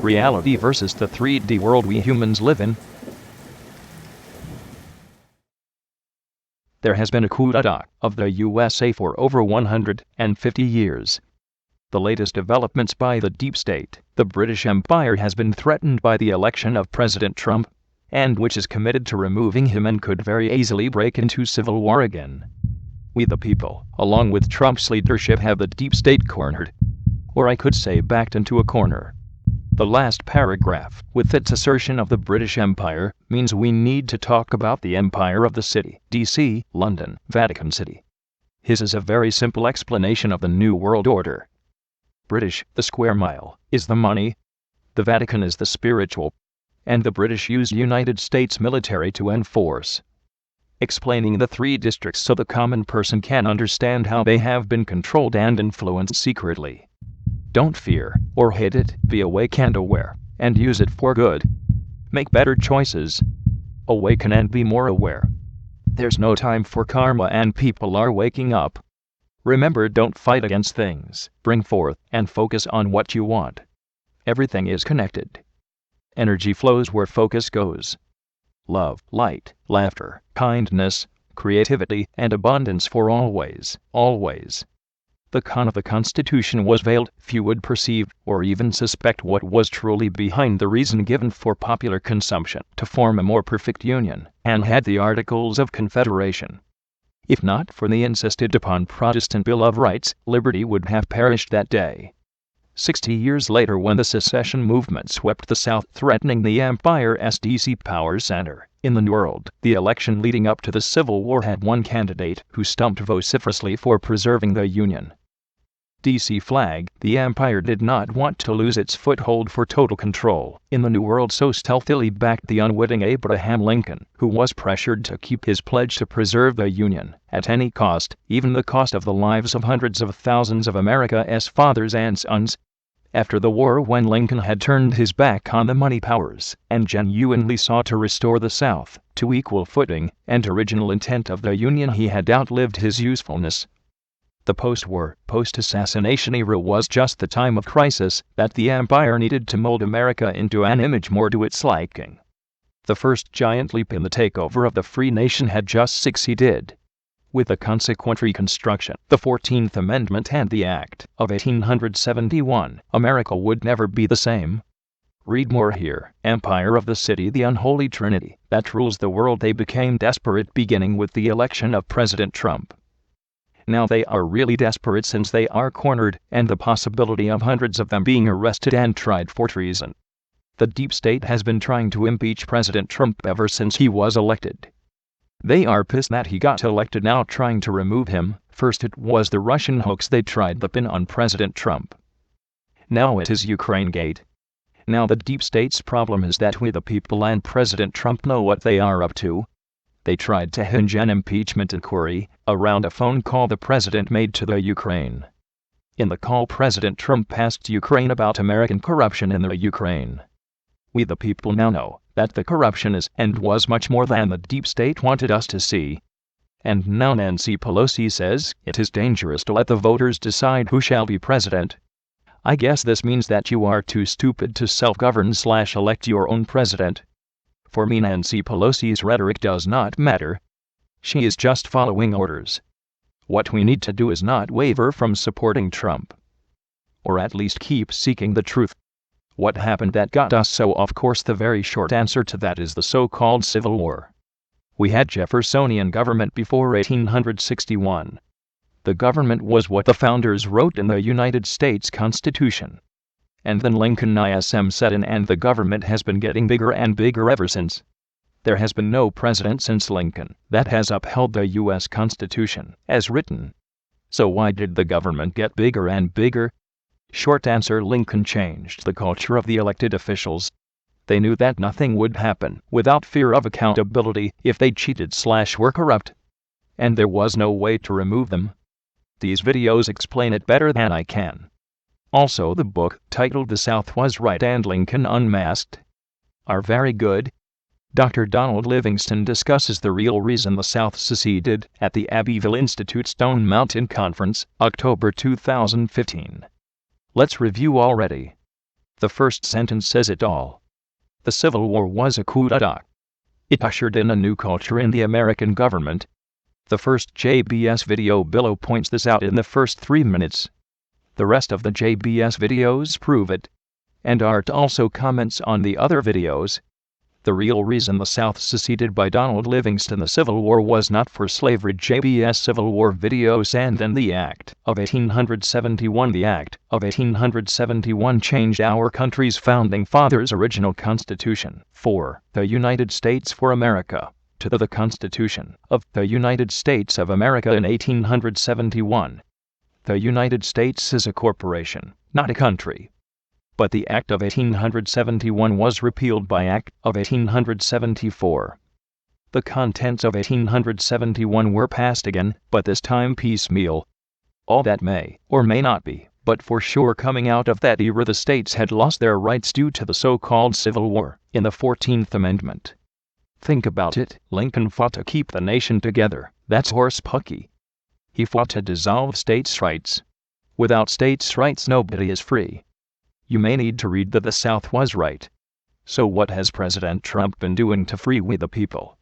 reality versus the 3D world we humans live in. There has been a coup d'etat of the USA for over 150 years. The latest developments by the deep state, the British Empire, has been threatened by the election of President Trump, and which is committed to removing him and could very easily break into civil war again. We the people, along with Trump's leadership, have the deep state cornered. Or I could say backed into a corner. The last paragraph, with its assertion of the British Empire, means we need to talk about the empire of the city, DC, London, Vatican City. His is a very simple explanation of the New World Order. British, the square mile, is the money. The Vatican is the spiritual. And the British use United States military to enforce. Explaining the three districts so the common person can understand how they have been controlled and influenced secretly. Don't fear or hate it, be awake and aware, and use it for good. Make better choices. Awaken and be more aware. There's no time for karma and people are waking up. Remember, don't fight against things, bring forth and focus on what you want. Everything is connected. Energy flows where focus goes. Love, light, laughter, kindness, creativity, and abundance for always, always. The con of the Constitution was veiled. Few would perceive or even suspect what was truly behind the reason given for popular consumption to form a more perfect union, and had the Articles of Confederation. If not for the insisted upon Protestant Bill of Rights, liberty would have perished that day. 60 years later, when the secession movement swept the South, threatening the Empire's DC power center in the New World, the election leading up to the Civil War had one candidate who stumped vociferously for preserving the Union. DC flag, the Empire did not want to lose its foothold for total control in the New World, so stealthily backed the unwitting Abraham Lincoln, who was pressured to keep his pledge to preserve the Union at any cost, even the cost of the lives of hundreds of thousands of America's fathers and sons. After the war, when Lincoln had turned his back on the money powers and genuinely sought to restore the South to equal footing and original intent of the Union, he had outlived his usefulness. The post-war, post-assassination era was just the time of crisis that the Empire needed to mold America into an image more to its liking. The first giant leap in the takeover of the free nation had just succeeded. With the consequent reconstruction, the 14th Amendment and the Act of 1871, America would never be the same. Read more here. Empire of the City, the unholy trinity that rules the world. They became desperate beginning with the election of President Trump. Now they are really desperate since they are cornered and the possibility of hundreds of them being arrested and tried for treason. The deep state has been trying to impeach President Trump ever since he was elected. They are pissed that he got elected, now trying to remove him. First it was the Russian hoax they tried to pin on President Trump. Now it is Ukraine Gate. Now the deep state's problem is that we the people and President Trump know what they are up to. They tried to hinge an impeachment inquiry around a phone call the president made to the Ukraine. In the call, President Trump asked Ukraine about American corruption in the Ukraine. We the people now know that the corruption is and was much more than the deep state wanted us to see. And now Nancy Pelosi says it is dangerous to let the voters decide who shall be president. I guess this means that you are too stupid to self-govern/elect your own president. For me, Nancy Pelosi's rhetoric does not matter. She is just following orders. What we need to do is not waver from supporting Trump. Or at least keep seeking the truth. What happened that got us so off course? The very short answer to that is the so-called Civil War. We had Jeffersonian government before 1861. The government was what the founders wrote in the United States Constitution. And then Lincolnism set in and the government has been getting bigger and bigger ever since. There has been no president since Lincoln that has upheld the U.S. Constitution as written. So why did the government get bigger and bigger? Short answer: Lincoln changed the culture of the elected officials. They knew that nothing would happen without fear of accountability if they cheated/were corrupt. And there was no way to remove them. These videos explain it better than I can. Also, the book, titled The South Was Right and Lincoln Unmasked, are very good. Dr. Donald Livingston discusses the real reason the South seceded at the Abbeville Institute Stone Mountain Conference, October 2015. Let's review already. The first sentence says it all. The Civil War was a coup d'etat. It ushered in a new culture in the American government. The first JBS video below points this out in the first 3 minutes. The rest of the JBS videos prove it. And Art also comments on the other videos. The real reason the South seceded by Donald Livingston the Civil War was not for slavery. JBS Civil War videos and then the Act of 1871. The Act of 1871 changed our country's founding fathers' original Constitution for the United States for America to the Constitution of the United States of America in 1871. The United States is a corporation, not a country. But the Act of 1871 was repealed by Act of 1874. The contents of 1871 were passed again, but this time piecemeal. All that may or may not be, but for sure coming out of that era the states had lost their rights due to the so-called Civil War in the 14th Amendment. Think about it, Lincoln fought to keep the nation together. That's horse-pucky. He fought to dissolve states' rights. Without states' rights nobody is free. You may need to read that the South was right. So what has President Trump been doing to free we the people?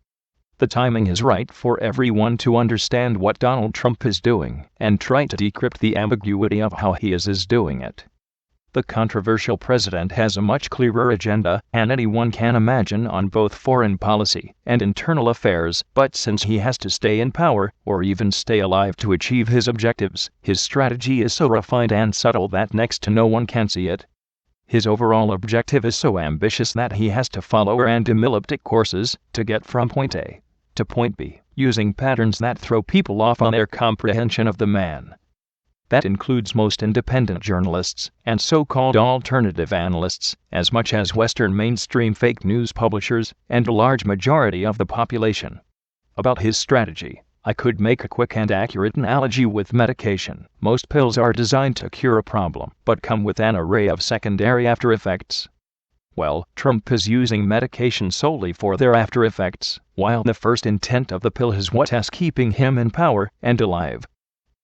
The timing is right for everyone to understand what Donald Trump is doing and try to decrypt the ambiguity of how he is doing it. The controversial president has a much clearer agenda than anyone can imagine on both foreign policy and internal affairs, but since he has to stay in power or even stay alive to achieve his objectives, his strategy is so refined and subtle that next to no one can see it. His overall objective is so ambitious that he has to follow random elliptic courses to get from point A to point B, using patterns that throw people off on their comprehension of the man. That includes most independent journalists and so-called alternative analysts, as much as Western mainstream fake news publishers and a large majority of the population. About his strategy, I could make a quick and accurate analogy with medication. Most pills are designed to cure a problem, but come with an array of secondary after effects. Well, Trump is using medication solely for their after effects, while the first intent of the pill is what is keeping him in power and alive.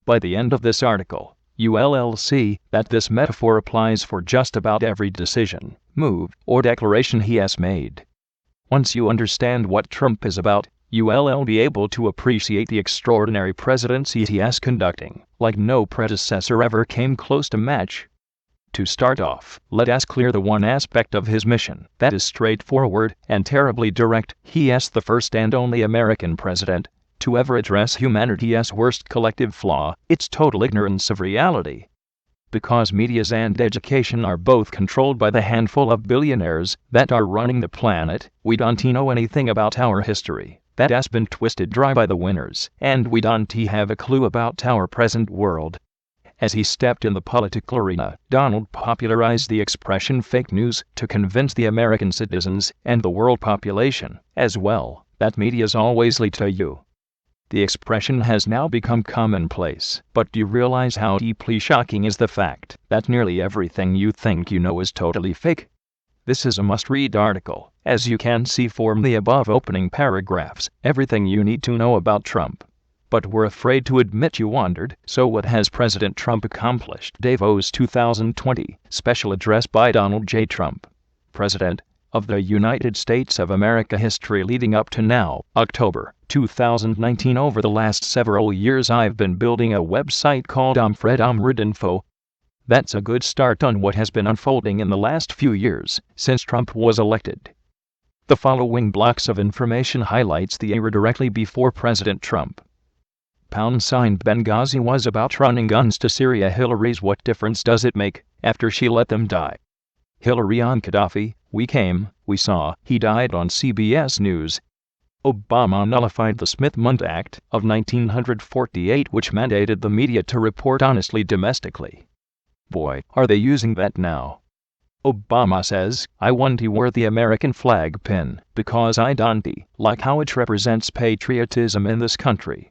By the end of this article, you'll see that this metaphor applies for just about every decision, move, or declaration he has made. Once you understand what Trump is about, you'll be able to appreciate the extraordinary presidency he is conducting, like no predecessor ever came close to match. To start off, let us clear the one aspect of his mission that is straightforward and terribly direct. He is the first and only American president to ever address humanity's worst collective flaw, its total ignorance of reality. Because medias and education are both controlled by the handful of billionaires that are running the planet, we don't know anything about our history. That has been twisted dry by the winners, and we don't have a clue about our present world. As he stepped in the political arena, Donald popularized the expression fake news to convince the American citizens and the world population, as well, that medias always lead to you. The expression has now become commonplace, but do you realize how deeply shocking is the fact that nearly everything you think you know is totally fake? This is a must-read article, as you can see from the above opening paragraphs, everything you need to know about Trump. But we're afraid to admit you wondered, so what has President Trump accomplished? Davos 2020, special address by Donald J. Trump, President of the United States of America. History leading up to now, October 2019. Over the last several years I've been building a website called Info. That's a good start on what has been unfolding in the last few years, since Trump was elected. The following blocks of information highlights the era directly before President Trump. Benghazi was about running guns to Syria. Hillary's what difference does it make, after she let them die? Hillary on Gaddafi, we came, we saw, he died on CBS News. Obama nullified the Smith-Mundt Act of 1948, which mandated the media to report honestly domestically. Boy, are they using that now. Obama says, I want to wear the American flag pin, because I don't like how it represents patriotism in this country.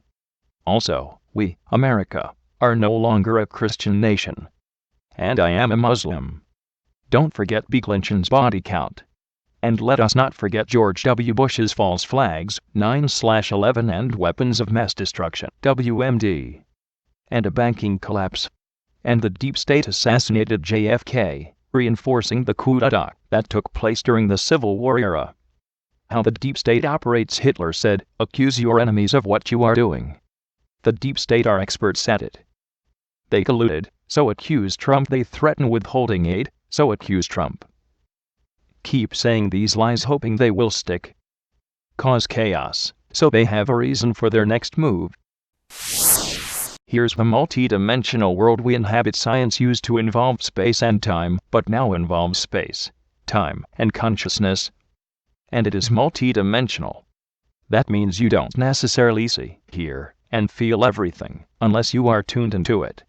Also, we, America, are no longer a Christian nation. And I am a Muslim. Don't forget Bill Clinton's body count. And let us not forget George W. Bush's false flags, 9/11 and weapons of mass destruction, WMD. And a banking collapse. And the deep state assassinated JFK. reinforcing the coup d'etat that took place during the Civil War era. How the deep state operates. Hitler said, "Accuse your enemies of what you are doing." The deep state are experts at it. They colluded, so accuse Trump. They threaten withholding aid, so accuse Trump. Keep saying these lies hoping they will stick. Cause chaos, so they have a reason for their next move. Here's the multi-dimensional world we inhabit. Science used to involve space and time, but now involves space, time, and consciousness. And it is multi-dimensional. That means you don't necessarily see, hear, and feel everything, unless you are tuned into it.